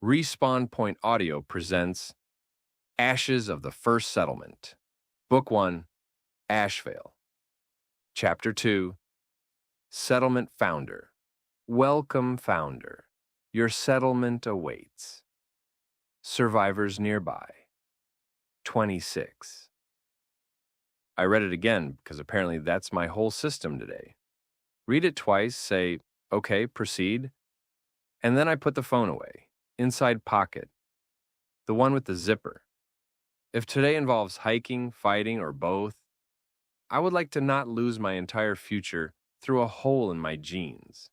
Respawn Point Audio presents Ashes of the First Settlement. Book 1, Ashvale. Chapter 2, Settlement Founder. Welcome, Founder. Your settlement awaits. Survivors nearby. 26. I read it again because apparently that's my whole system today. Read it twice, say, okay, proceed, and then I put the phone away, inside pocket, the one with the zipper. If today involves hiking, fighting, or both, I would like to not lose my entire future through a hole in my jeans.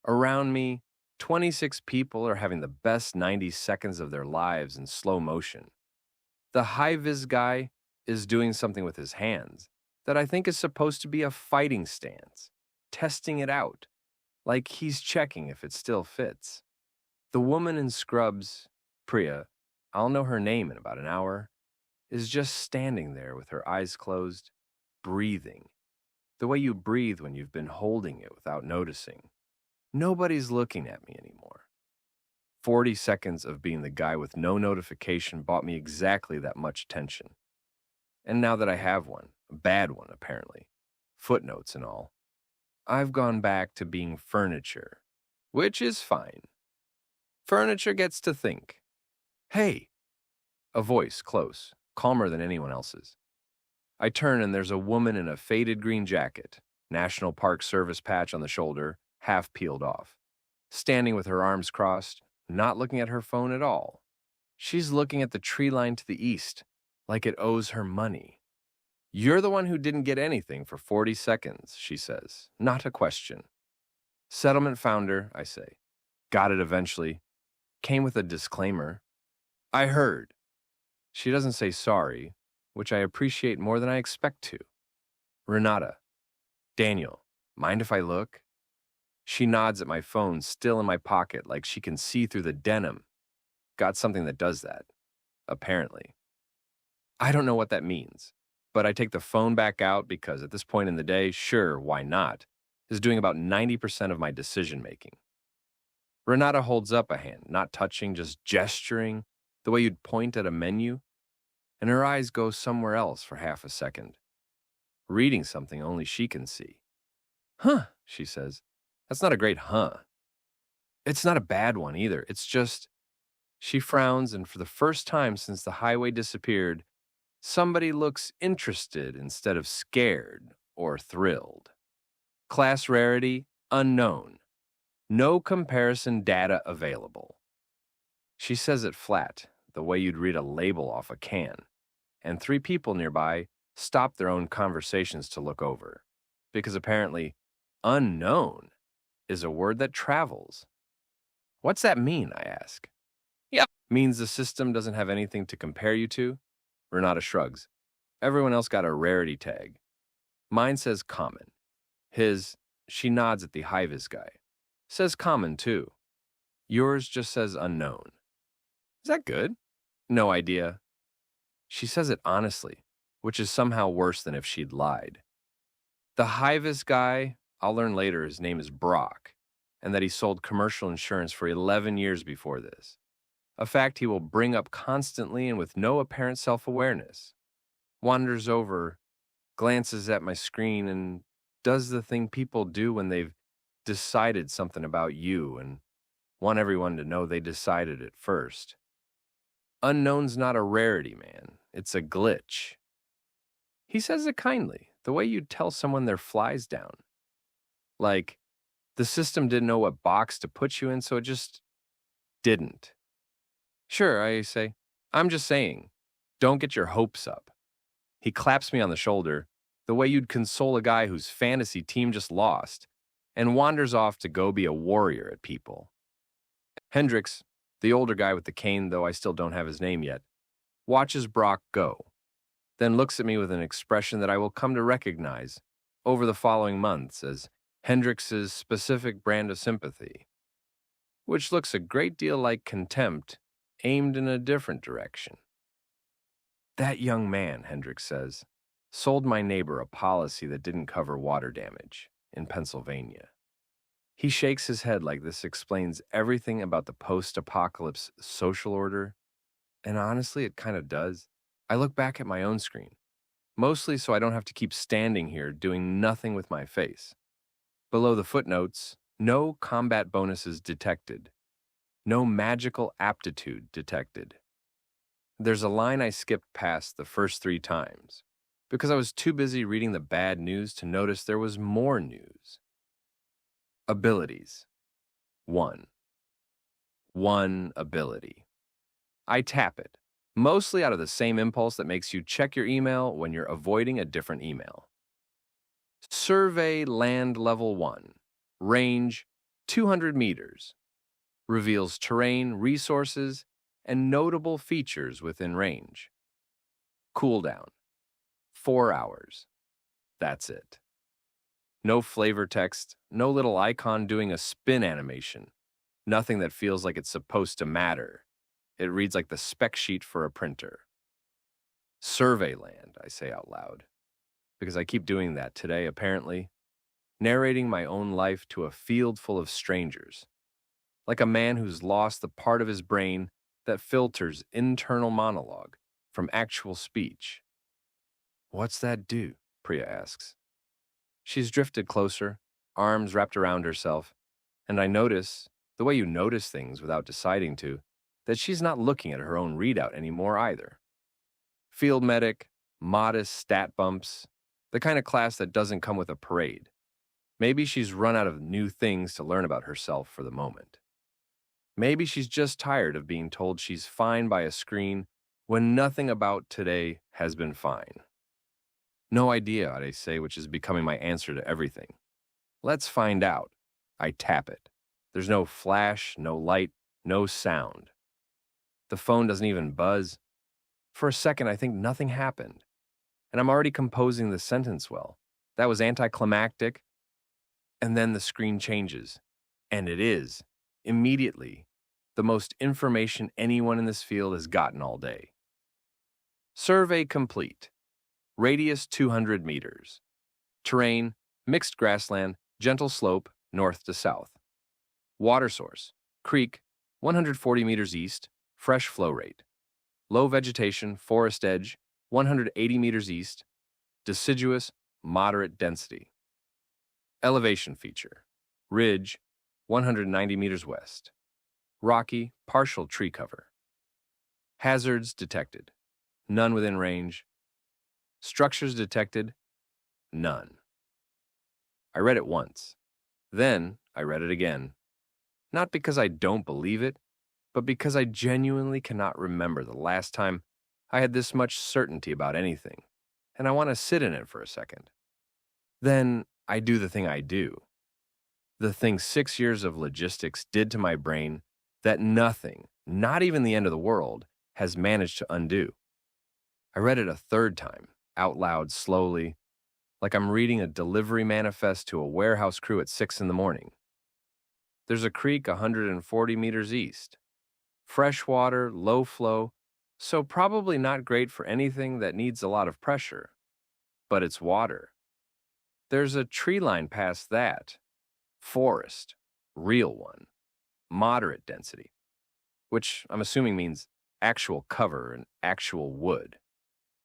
Around me, 26 people are having the best 90 seconds of their lives in slow motion. The high-vis guy is doing something with his hands that I think is supposed to be a fighting stance, testing it out, like he's checking if it still fits. The woman in scrubs, Priya, I'll know her name in about an hour, is just standing there with her eyes closed, breathing, the way you breathe when you've been holding it without noticing. Nobody's looking at me anymore. 40 seconds of being the guy with no notification bought me exactly that much attention. And now that I have one, a bad one apparently, footnotes and all, I've gone back to being furniture, which is fine. Furniture gets to think. Hey! A voice close, calmer than anyone else's. I turn and there's a woman in a faded green jacket, National Park Service patch on the shoulder, half peeled off, standing with her arms crossed, not looking at her phone at all. She's looking at the tree line to the east, like it owes her money. You're the one who didn't get anything for 40 seconds, she says, not a question. Settlement founder, I say. Got it eventually. Came with a disclaimer. I heard. She doesn't say sorry, which I appreciate more than I expect to. Renata. Daniel, mind if I look? She nods at my phone still in my pocket like she can see through the denim. Got something that does that, apparently. I don't know what that means, but I take the phone back out because at this point in the day, sure, why not, is doing about 90% of my decision-making. Renata holds up a hand, not touching, just gesturing, the way you'd point at a menu, and her eyes go somewhere else for half a second, reading something only she can see. Huh, she says. That's not a great huh. It's not a bad one either. It's just, she frowns, and for the first time since the highway disappeared, somebody looks interested instead of scared or thrilled. Class rarity, unknown. No comparison data available. She says it flat, the way you'd read a label off a can, and 3 people nearby stop their own conversations to look over, because apparently, unknown is a word that travels. What's that mean, I ask. Yep. Means the system doesn't have anything to compare you to? Renata shrugs. Everyone else got a rarity tag. Mine says common. His, she nods at the high-vis guy, says common too. Yours just says unknown. Is that good? No idea. She says it honestly, which is somehow worse than if she'd lied. The high-vis guy, I'll learn later his name is Brock, and that he sold commercial insurance for 11 years before this. A fact he will bring up constantly and with no apparent self-awareness. Wanders over, glances at my screen, and does the thing people do when they've decided something about you and want everyone to know they decided it first. Unknown's not a rarity, man. It's a glitch. He says it kindly, the way you'd tell someone their fly's down. Like, the system didn't know what box to put you in, so it just didn't. Sure, I say. I'm just saying, don't get your hopes up. He claps me on the shoulder, the way you'd console a guy whose fantasy team just lost, and wanders off to go be a warrior at people. Hendricks, the older guy with the cane, though I still don't have his name yet, watches Brock go, then looks at me with an expression that I will come to recognize over the following months as Hendricks's specific brand of sympathy, which looks a great deal like contempt aimed in a different direction. That young man, Hendricks says, sold my neighbor a policy that didn't cover water damage in Pennsylvania. He shakes his head like this explains everything about the post-apocalypse social order, and honestly, it kind of does. I look back at my own screen, mostly so I don't have to keep standing here doing nothing with my face. Below the footnotes, no combat bonuses detected. No magical aptitude detected. There's a line I skipped past the first 3 times, because I was too busy reading the bad news to notice there was more news. Abilities. 1. One ability. I tap it, mostly out of the same impulse that makes you check your email when you're avoiding a different email. Survey Land Level 1. Range 200 meters. Reveals terrain, resources, and notable features within range. Cooldown. 4 hours. That's it. No flavor text, no little icon doing a spin animation. Nothing that feels like it's supposed to matter. It reads like the spec sheet for a printer. Survey land, I say out loud, because I keep doing that today, apparently, narrating my own life to a field full of strangers, like a man who's lost the part of his brain that filters internal monologue from actual speech. What's that do? Priya asks. She's drifted closer, arms wrapped around herself, and I notice, the way you notice things without deciding to, that she's not looking at her own readout anymore either. Field medic, modest stat bumps, the kind of class that doesn't come with a parade. Maybe she's run out of new things to learn about herself for the moment. Maybe she's just tired of being told she's fine by a screen when nothing about today has been fine. No idea, I say, which is becoming my answer to everything. Let's find out. I tap it. There's no flash, no light, no sound. The phone doesn't even buzz. For a second, I think nothing happened. And I'm already composing the sentence well. That was anticlimactic. And then the screen changes. And it is, immediately, the most information anyone in this field has gotten all day. Survey complete. Radius 200 meters. Terrain, mixed grassland, gentle slope, north to south. Water source, creek, 140 meters east, fresh flow rate. Low vegetation, forest edge, 180 meters east, deciduous, moderate density. Elevation feature, ridge, 190 meters west. Rocky, partial tree cover. Hazards detected, none within range. Structures detected, none. I read it once. Then I read it again. Not because I don't believe it, but because I genuinely cannot remember the last time I had this much certainty about anything, and I want to sit in it for a second. Then I do the thing I do. The thing 6 years of logistics did to my brain that nothing, not even the end of the world, has managed to undo. I read it a third time, out loud, slowly, like I'm reading a delivery manifest to a warehouse crew at 6 in the morning. There's a creek 140 meters east. Fresh water, low flow, so probably not great for anything that needs a lot of pressure. But it's water. There's a tree line past that. Forest, real one. Moderate density, which I'm assuming means actual cover and actual wood.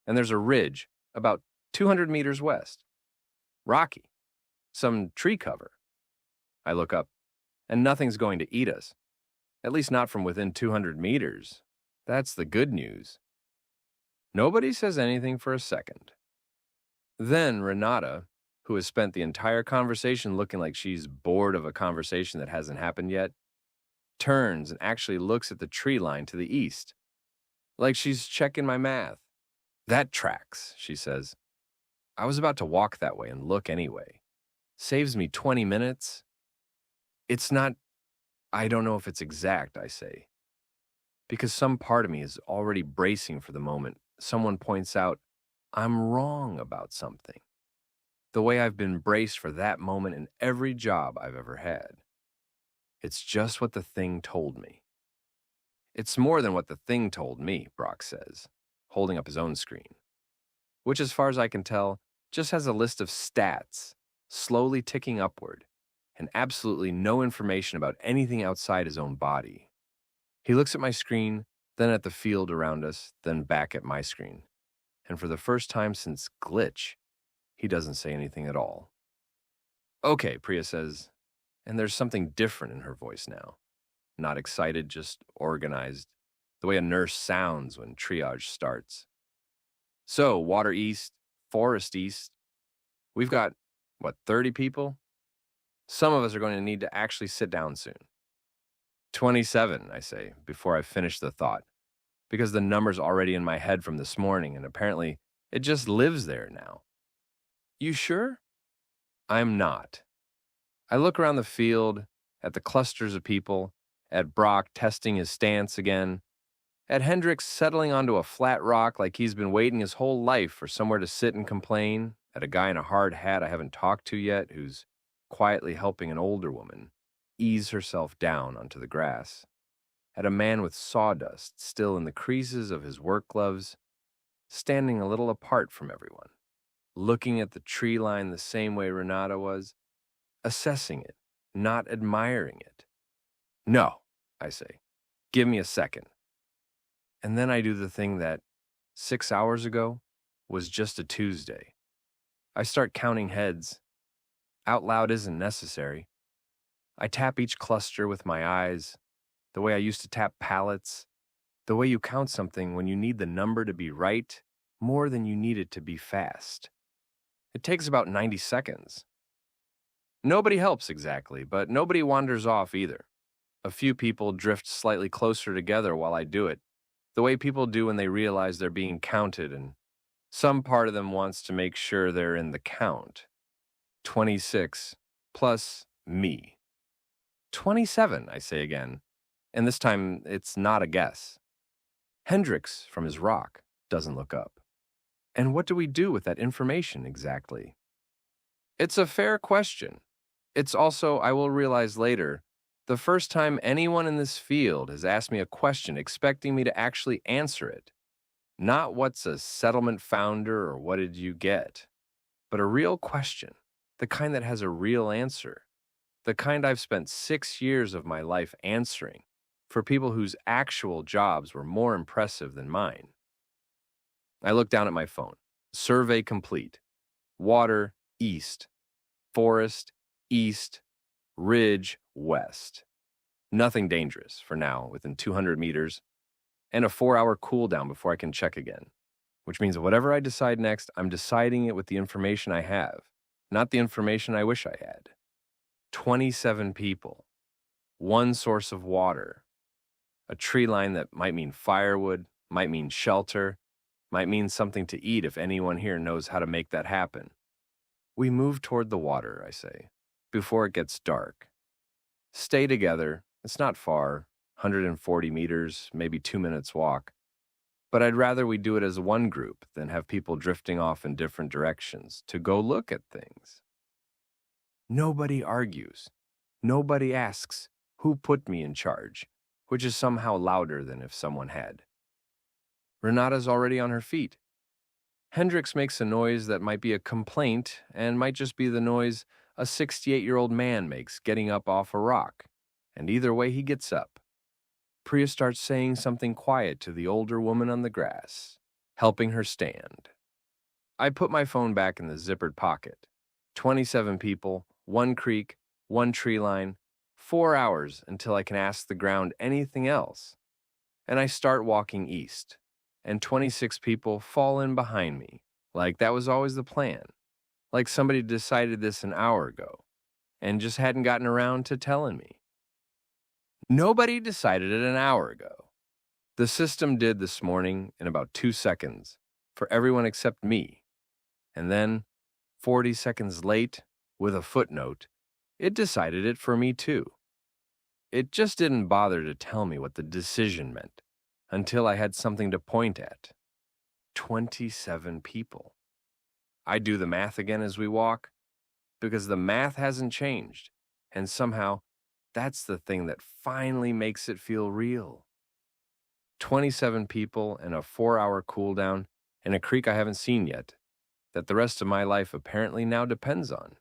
And there's a ridge about 200 meters west. Rocky, some tree cover. I look up, and nothing's going to eat us. At least not from within 200 meters. That's the good news. Nobody says anything for a second. Then Renata, who has spent the entire conversation looking like she's bored of a conversation that hasn't happened yet, turns and actually looks at the tree line to the east, like she's checking my math. That tracks, she says. I was about to walk that way and look anyway. Saves me 20 minutes. It's not, I don't know if it's exact, I say. Because some part of me is already bracing for the moment someone points out I'm wrong about something. The way I've been braced for that moment in every job I've ever had. It's just what the thing told me. It's more than what the thing told me, Brock says, holding up his own screen, which as far as I can tell, just has a list of stats, slowly ticking upward, and absolutely no information about anything outside his own body. He looks at my screen, then at the field around us, then back at my screen. And for the first time since Glitch, he doesn't say anything at all. Okay, Priya says, and there's something different in her voice now. Not excited, just organized, the way a nurse sounds when triage starts. So, water east, forest east. We've got, 30 people? Some of us are going to need to actually sit down soon. 27, I say, before I finish the thought, because the number's already in my head from this morning, and apparently it just lives there now. You sure? I'm not. I look around the field, at the clusters of people, at Brock testing his stance again, at Hendricks settling onto a flat rock like he's been waiting his whole life for somewhere to sit and complain, at a guy in a hard hat I haven't talked to yet who's quietly helping an older woman ease herself down onto the grass, at a man with sawdust still in the creases of his work gloves, standing a little apart from everyone, looking at the tree line the same way Renata was, assessing it, not admiring it. No, I say, give me a second. And then I do the thing that 6 hours ago was just a Tuesday. I start counting heads. Out loud isn't necessary. I tap each cluster with my eyes, the way I used to tap pallets, the way you count something when you need the number to be right more than you need it to be fast. It takes about 90 seconds. Nobody helps exactly, but nobody wanders off either. A few people drift slightly closer together while I do it, the way people do when they realize they're being counted, and some part of them wants to make sure they're in the count. 26 plus me. 27, I say again, and this time it's not a guess. Hendricks, from his rock, doesn't look up. And what do we do with that information exactly? It's a fair question. It's also, I will realize later, the first time anyone in this field has asked me a question expecting me to actually answer it. Not what's a settlement founder or what did you get, but a real question, the kind that has a real answer, the kind I've spent 6 years of my life answering for people whose actual jobs were more impressive than mine. I look down at my phone. Survey complete. Water, east. Forest, east. Ridge, west. Nothing dangerous for now, within 200 meters, and a 4-hour cooldown before I can check again, which means whatever I decide next, I'm deciding it with the information I have, not the information I wish I had. 27 people, one source of water, a tree line that might mean firewood, might mean shelter, might mean something to eat if anyone here knows how to make that happen. We move toward the water, I say, before it gets dark. Stay together. It's not far, 140 meters, maybe 2 minutes walk. But I'd rather we do it as one group than have people drifting off in different directions to go look at things. Nobody argues. Nobody asks, who put me in charge, which is somehow louder than if someone had. Renata's already on her feet. Hendricks makes a noise that might be a complaint and might just be the noise a 68-year-old man makes getting up off a rock, and either way he gets up. Priya starts saying something quiet to the older woman on the grass, helping her stand. I put my phone back in the zippered pocket. 27 people, one creek, one tree line, 4 hours until I can ask the ground anything else. And I start walking east, and 26 people fall in behind me, like that was always the plan. Like somebody decided this an hour ago, and just hadn't gotten around to telling me. Nobody decided it an hour ago. The system did this morning in about 2 seconds, for everyone except me. And then, 40 seconds late, with a footnote, it decided it for me too. It just didn't bother to tell me what the decision meant, until I had something to point at. 27 people. I do the math again as we walk, because the math hasn't changed, and somehow that's the thing that finally makes it feel real. 27 people and a 4-hour cooldown in a creek I haven't seen yet, that the rest of my life apparently now depends on.